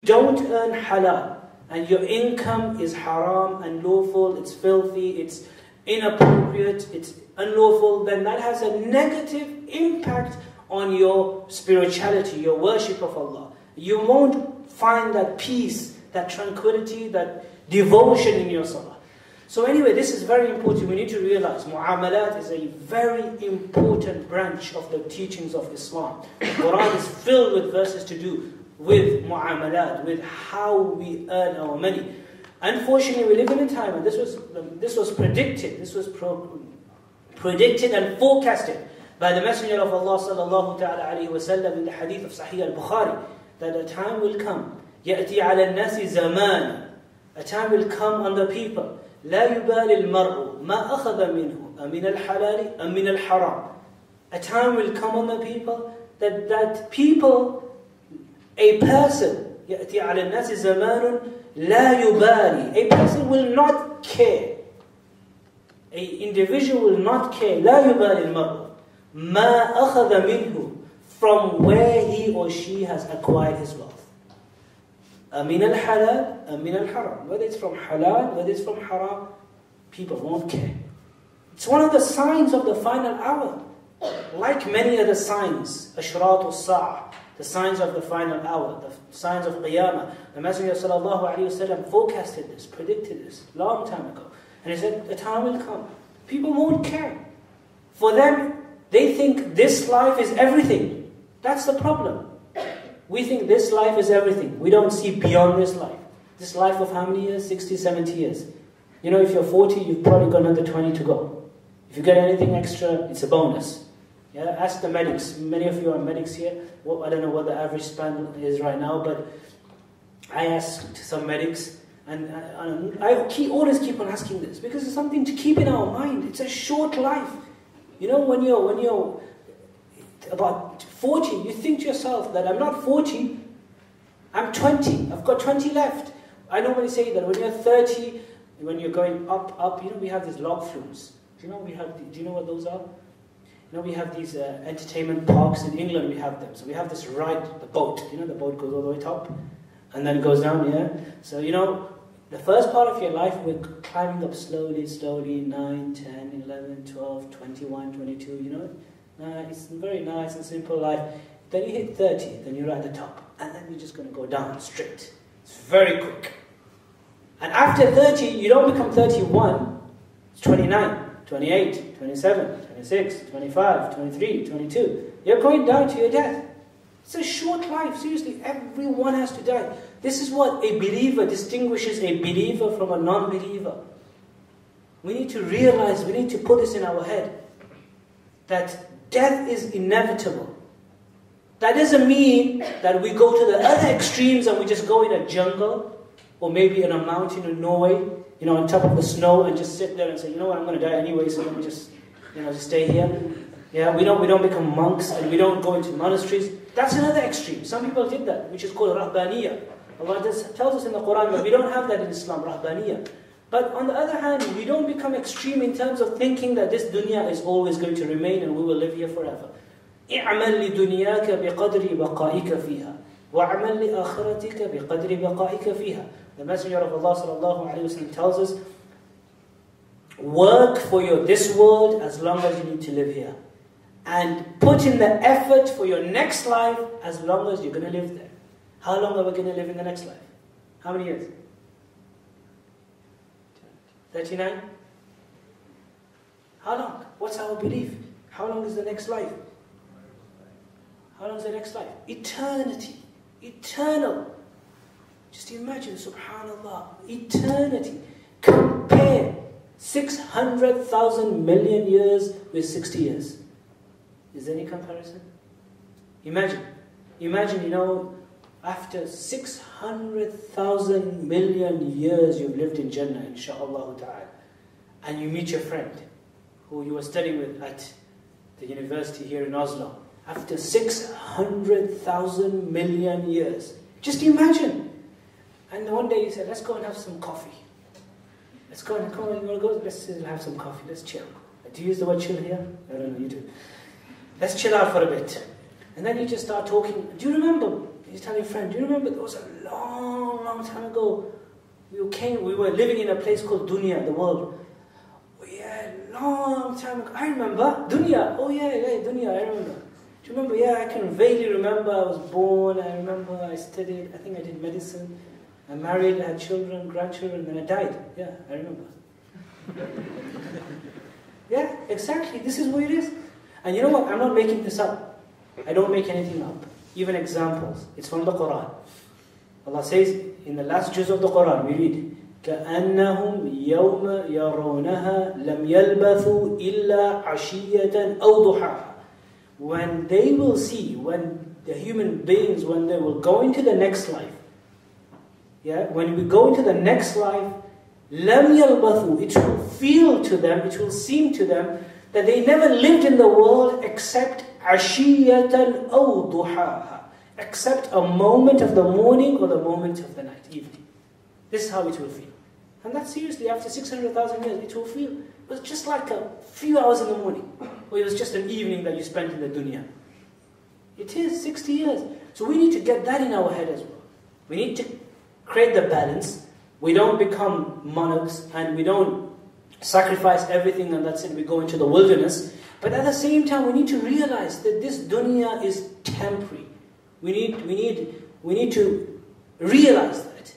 don't earn halal, and your income is haram, unlawful, it's filthy, it's inappropriate, it's unlawful, then that has a negative impact on your spirituality, your worship of Allah. You won't find that peace, that tranquility, that devotion in your salah. So anyway, this is very important. We need to realize mu'amalat is a very important branch of the teachings of Islam. The Quran is filled with verses to do with mu'amalat, with how we earn our money. Unfortunately, we live in a time, and this was predicted, predicted and forecasted by the Messenger of Allah sallallahu ta'ala alayhi wa sallam in the hadith of Sahih al-Bukhari, that a time will come, يَأْتِي عَلَى النَّاسِ زَمَانًا, a time will come on the people, لَا يُبَالِ الْمَرْءُ مَا أَخَذَ مِنْهُ أَمِنَ الْحَلَالِ أَمِنَ الْحَرَامِ. A time will come on the people that people, a person, يَأْتِي عَلَى النَّاسِ زَمَانٌ لَا يُبَالِ, a person will not care, an individual will not care, لَا يُبَالِ الْمَرْءُ مَا أَخَذَ مِنْهُ, from where he or she has acquired his wealth. أَمِنَ الْحَلَالِ أَمِنَ الْحَرَامِ, whether it's from halal, whether it's from haram, people won't care. It's one of the signs of the final hour. Like many other signs, أشراط الساعة, the signs of the final hour, the signs of Qiyamah. The Messenger sallallahu alayhi wa sallam forecasted this, predicted this long time ago. And he said, a time will come, people won't care. For them, they think this life is everything. That's the problem. We think this life is everything. We don't see beyond this life. This life of how many years? 60, 70 years. You know, if you're 40, you've probably got another 20 to go. If you get anything extra, it's a bonus. Yeah, ask the medics. Many of you are medics here. Well, I don't know what the average span is right now, but I asked some medics, and I always keep on asking this, because it's something to keep in our mind. It's a short life. You know, when you're about 40, you think to yourself that I'm not 40, I'm 20, I've got 20 left. I normally say that when you're 30, when you're going up, you know, we have these log flumes. Do you know what those are? You know, we have these entertainment parks in England, we have them. So we have this ride, the boat. You know, the boat goes all the way top and then goes down, yeah? So, you know, the first part of your life, we're climbing up slowly, 9, 10, 11, 12, 21, 22, you know? It's very nice and simple life. Then you hit 30, then you're at the top. And then you're just going to go down straight. It's very quick. And after 30, you don't become 31, it's 29, 28, 27, 26, 25, 23, 22. You're going down to your death. It's a short life. Seriously, everyone has to die. This is what a believer distinguishes a believer from a non-believer. We need to realize, we need to put this in our head, that death is inevitable. That doesn't mean that we go to the other extremes and we just go in a jungle, or maybe in a mountain in Norway, you know, on top of the snow, and just sit there and say, you know what, I'm going to die anyway, so let me just, you know, just stay here. Yeah, we don't become monks, and we don't go into monasteries. That's another extreme. Some people did that, which is called rahbaniyah. Allah tells us in the Quran, but we don't have that in Islam, rahbaniyah. But on the other hand, we don't become extreme in terms of thinking that this dunya is always going to remain and we will live here forever. اعمل لدنياك بقدر بقائك فيها وَعَمَلْ لِآخِرَتِكَ بِقَدْرِ بَقَائِكَ فِيهَا. The Messenger of Allah sallallahu alayhi wa sallam tells us, work for this world as long as you need to live here. And put in the effort for your next life as long as you're going to live there. How long are we going to live in the next life? How many years? 39? How long? What's our belief? How long is the next life? How long is the next life? Eternity. Eternal. Just imagine, subhanallah, eternity. Compare 600,000 million years with 60 years. Is there any comparison? Imagine, you know, after 600,000 million years you've lived in Jannah, inshaAllah ta'ala, and you meet your friend who you were studying with at the university here in Oslo. After 600,000 million years. Just imagine. And one day you said, let's go and have some coffee. Let's go and come on, you want to go? Let's have some coffee, let's chill. Do you use the word chill here? I don't know, you do. Let's chill out for a bit. And then you just start talking. Do you remember You tell your friend, do you remember there was a long, long time ago, we were living in a place called dunya, the world. Oh yeah, long time ago. I remember. Dunya. Oh yeah, dunya, I remember. Do you remember? Yeah, I can vaguely remember. I was born, I remember I studied, I think I did medicine. I married, I had children, grandchildren, and I died. Yeah, I remember. Yeah, exactly. This is what it is. And you know what? I'm not making this up. I don't make anything up. Even examples. It's from the Quran. Allah says in the last juz of the Quran, we read, كَأَنَّهُمْ يَوْمَ يَرَوْنَهَا لَمْ يَلْبَثُوا إِلَّا عَشِيَّةً أَوْ ضُحَاهَا. When they will see, when the human beings, when they will go into the next life, when we go into the next life, لَمْ يَلْبَثُوا, it will feel to them, it will seem to them that they never lived in the world except عَشِيَّةً أَوْ ضُحَاهَا, except a moment of the morning or the moment of the night, evening. This is how it will feel. And that seriously, after 600,000 years, it will feel, it was just like a few hours in the morning, or it was just an evening that you spent in the dunya. It is 60 years. So we need to get that in our head as well. We need to create the balance. We don't become monarchs, and we don't sacrifice everything and that's it, we go into the wilderness. But at the same time, we need to realize that this dunya is temporary. We need to realize that.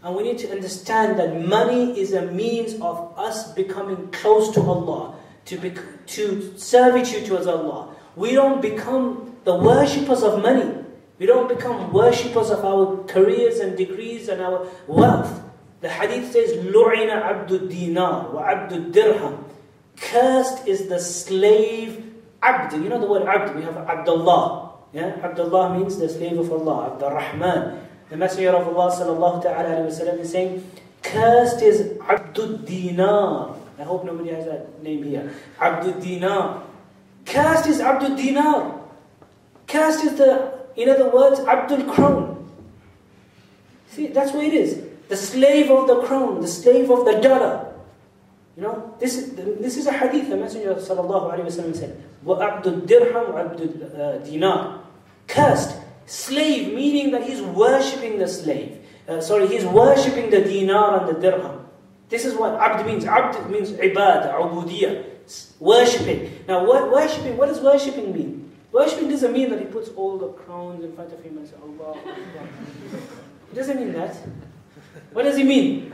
And we need to understand that money is a means of us becoming close to Allah, to servitude towards Allah. We don't become the worshippers of money. We don't become worshippers of our careers and degrees and our wealth. The hadith says, لُعِنَ عَبْدُ الدِّينَارِ وَعَبْدُ الدِّرْهَمِ. Cursed is the slave, abd. You know the word abd, we have Abdullah. Yeah? Abdullah means the slave of Allah, Abdul Rahman. The Messenger of Allah sallallahu ta'ala alayhi wa sallam is saying, cursed is Abdul Dinar. I hope nobody has that name here. Abdul Dinar. Cursed is Abdul Dinar. Cursed is in other words, Abdul Crown. See, that's what it is. The slave of the crown, the slave of the dollar. You know, this is a hadith. The Messenger sallallahu alayhi wa sallam said, وَعَبْدُ الدِّرْهَمْ وَعَبْدُ الدِّينَارِ. Cursed. Slave, meaning that he's worshipping the slave. He's worshipping the dinar and the dirham. This is what abd means. Abd means ibadah, ubudiyah, worshipping. Now, what does worshipping mean? Worshipping doesn't mean that he puts all the crowns in front of him and says, Allah. It doesn't mean that. What does it mean?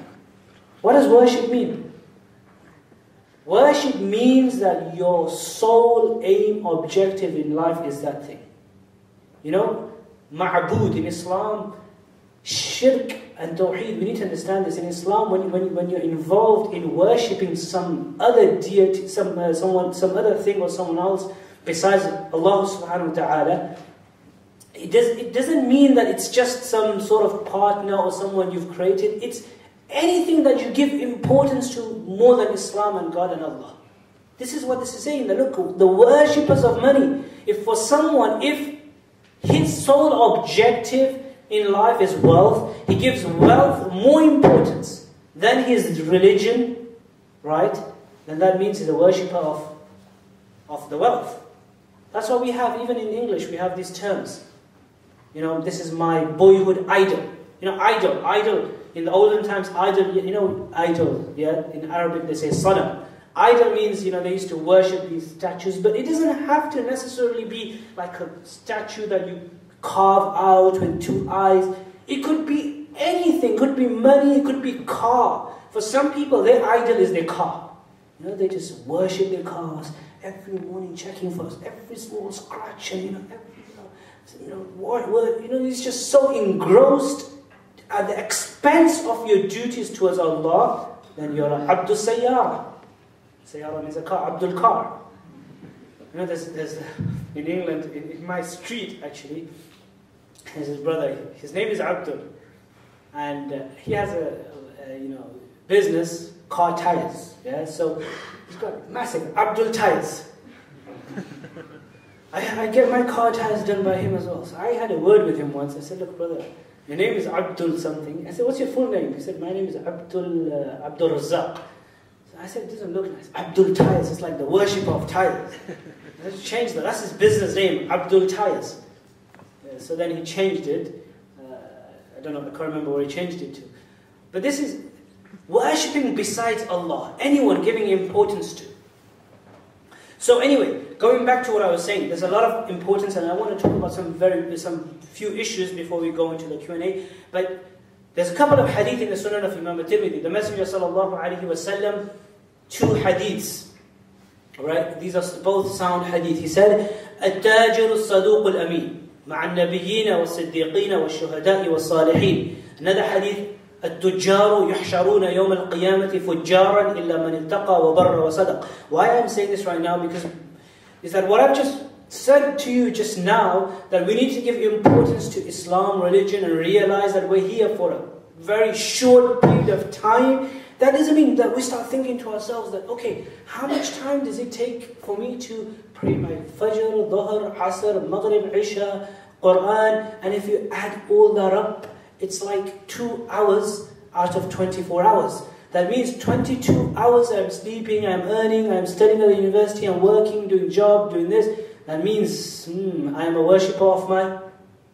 What does worship mean? Worship means that your sole aim, objective in life is that thing. You know, ma'bud in Islam, shirk and tawheed, we need to understand this. In Islam, when you're involved in worshipping some other deity, some other thing or someone else besides Allah subhanahu wa ta'ala, it doesn't mean that it's just some sort of partner or someone you've created. It's anything that you give importance to more than Islam and God and Allah. This is what this is saying. Look, the worshippers of money, if his sole objective in life is wealth, he gives wealth more importance than his religion, right? Then that means he's a worshipper of the wealth. That's what we have, even in English, we have these terms. You know, this is my boyhood idol. You know, idol. In the olden times, idol, you know, idol, yeah? In Arabic they say sanam. Idol means, you know, they used to worship these statues, but it doesn't have to necessarily be like a statue that you carve out with two eyes. It could be anything, it could be money, it could be car. For some people, their idol is their car. You know, they just worship their cars every morning, checking for every small scratch, and he's just so engrossed at the expense of your duties towards Allah, then you're an Abdul Sayyara. Sayyara means a car, Abdul Car. You know, there's in England, in my street actually, there's his brother, his name is Abdul, and he has a business, car tires, yeah, so he's got massive Abdul tires. I get my car tires done by him as well. So I had a word with him once. I said, look brother, your name is Abdul something. I said, what's your full name? He said, my name is Abdul Razzaq. So I said, it doesn't look nice. Abdul Tires, it's like the worshipper of tires. Let's change that. That's his business name, Abdul Tires. So then he changed it. I don't know, I can't remember where he changed it to. But this is worshipping besides Allah, anyone giving importance to. So anyway, going back to what I was saying, there's a lot of importance, and I want to talk about some few issues before we go into the Q&A. But there's a couple of hadith in the Sunan of Imam al-Tirmidhi. The Messenger sallallahu alaihi wasallam, 2 hadiths. Alright, these are both sound hadith. He said, التاجر الصدوق الأمين مع النبيين والصديقين والشهداء والصالحين. Another hadith, التجار يحشرون يوم القيامة فجارا إلا من اتقى وبر وصدق. Why I'm saying this right now, because is that what I've just said to you just now, that we need to give importance to Islam, religion, and realize that we're here for a very short period of time. That doesn't mean that we start thinking to ourselves that, okay, how much time does it take for me to pray my Fajr, Dhuhr, Asr, Maghrib, Isha, Quran, and if you add all that up, it's like 2 hours out of 24 hours. That means 22 hours I'm sleeping, I'm earning, I'm studying at the university, I'm working, doing job, doing this. That means I'm a worshipper of my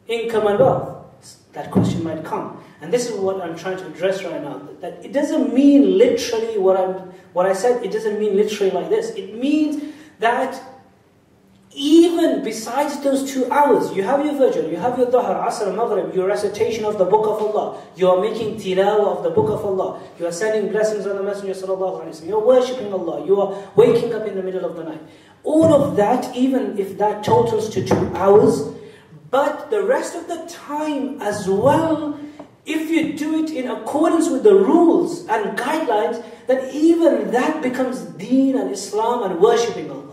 income and wealth. That question might come. And this is what I'm trying to address right now. That it doesn't mean literally what I said, it doesn't mean literally like this. It means that even besides those 2 hours, you have your Fajr, you have your Dhuhr, Asr, Maghrib, your recitation of the Book of Allah, you are making tilawah of the Book of Allah, you are sending blessings on the Messenger sallallahu alaihi wasallam, you are worshipping Allah, you are waking up in the middle of the night. All of that, even if that totals to 2 hours, but the rest of the time as well, if you do it in accordance with the rules and guidelines, then even that becomes deen and Islam and worshipping Allah.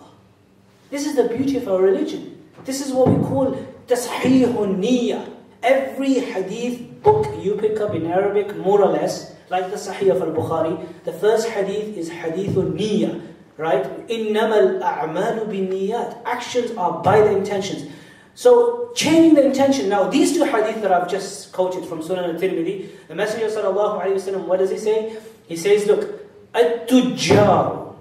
This is the beauty of our religion. This is what we call tasheehun niyyah. Every hadith book you pick up in Arabic, more or less, like the Sahih of al-Bukhari, the first hadith is hadithun niyyah, right? إِنَّمَا الْأَعْمَالُ بِالنِّيَّاتِ. Actions are by the intentions. So, changing the intention. Now, these 2 hadith that I've just quoted from Sunan al-Tirmidhi, the Messenger sallallahu alayhi wa sallam, what does he say? He says, look, at-tujjar,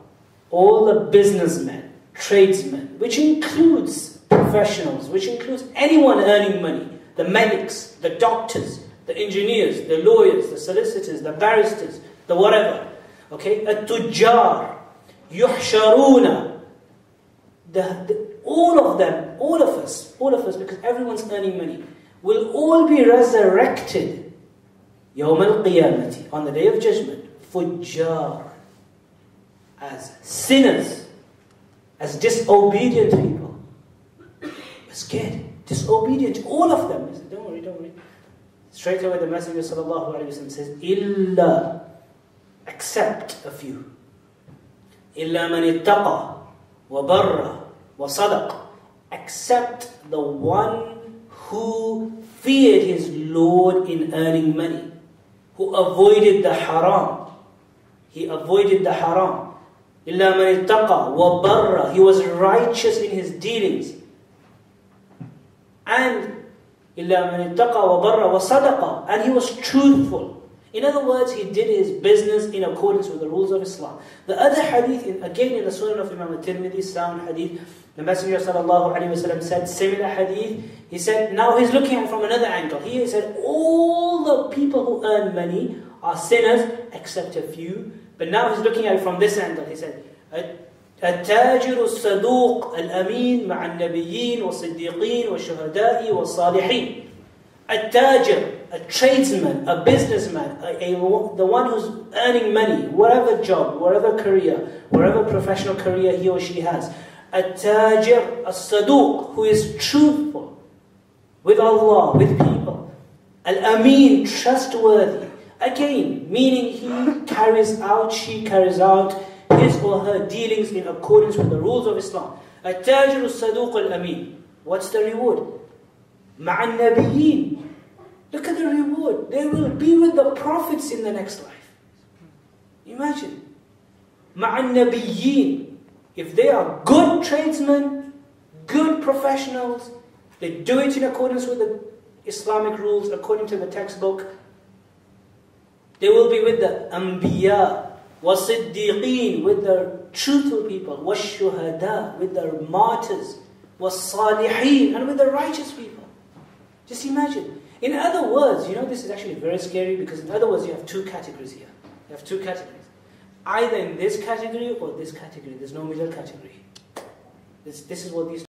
all the businessmen, tradesmen, which includes professionals, which includes anyone earning money, the medics, the doctors, the engineers, the lawyers, the solicitors, the barristers, the whatever. Okay, at-tujjar, yuhsharuna, all of them, all of us, because everyone's earning money, will all be resurrected yawm al-qiyamati, on the day of judgment, fujjar, as sinners, as disobedient people. We're scared, disobedient, all of them. He said, don't worry. Straight away the Messenger sallallahu alaihi wasallam says, illa, except a few. Illa man ittaqa wa barra wa sadaq, except the one who feared his Lord in earning money, who avoided the haram. He avoided the haram. إِلَّا مَنِ اتَّقَى وَبَرَّ, he was righteous in his dealings. And إِلَّا مَنِ اتَّقَى وَبَرَّ وَصَدَقَ, and he was truthful. In other words, he did his business in accordance with the rules of Islam. The other hadith, again in the Sunan of Imam al-Tirmidhi, sound hadith, the Messenger sallallahu alaihi wasallam said, similar hadith, he said, now he's looking at it from another angle. He said, all the people who earn money are sinners, except a few. But now he's looking at it from this angle. He said, التاجر الصدوق الأمين مع النبيين والصديقين والشهداء والصالحين. التاجر, a tradesman, a businessman, the one who's earning money, whatever job, whatever career, whatever professional career he or she has. التاجر الصدوق, who is truthful with Allah, with people. Al-Amin, trustworthy. Again, meaning she carries out his or her dealings in accordance with the rules of Islam. التاجر الصدوق الأمين. What's the reward? مع النبيين. Look at the reward. They will be with the prophets in the next life. Imagine. مع النبيين. If they are good tradesmen, good professionals, they do it in accordance with the Islamic rules, according to the textbook, they will be with the Anbiya, was-Siddiqeen, with the truthful people, was-Shuhada, with the martyrs, was-Salihin, and with the righteous people. Just imagine. In other words, you know, this is actually very scary because in other words, you have two categories here. You have two categories. Either in this category or this category. There's no middle category. This is what these